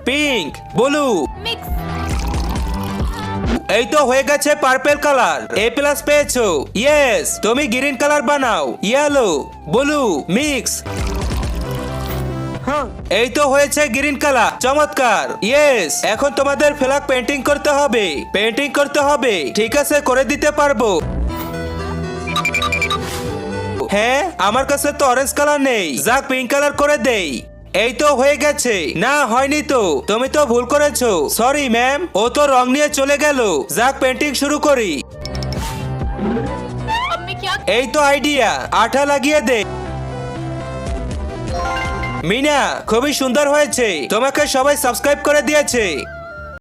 Pink, blue. Mix. এই তো হয়ে গেছে পার্পল কালার, A+ পেয়েছো। ইয়েস, তুমি গ্রিন কালার বানাও, ইয়েলো, ব্লু, মিক্স। এই তো হয়েছে গ্রিন কালার, চমৎকার। ইয়েস, এখন তোমাদের ফ্ল্যাগ পেন্টিং করতে হবে, পেন্টিং করতে হবে। ঠিক আছে, করে দিতে পারবো। হ্যাঁ, আমার কাছে তো অরেঞ্জ কালার নেই, যাক পিঙ্ক কালার করে দেই। এই তো হয়ে গেছে। না, হয়নি তো, তুমি তো ভুল করেছো, সরি ম্যাম। ও তো রং নিয়ে চলে গেল, যাক পেন্টিং শুরু করি। अब मैं क्या? এই তো আইডিয়া, আঠা লাগিয়ে দে। মিনা, খুবই সুন্দর হয়েছে, তোমাকে সবাই সাবস্ক্রাইব করে দিয়েছে।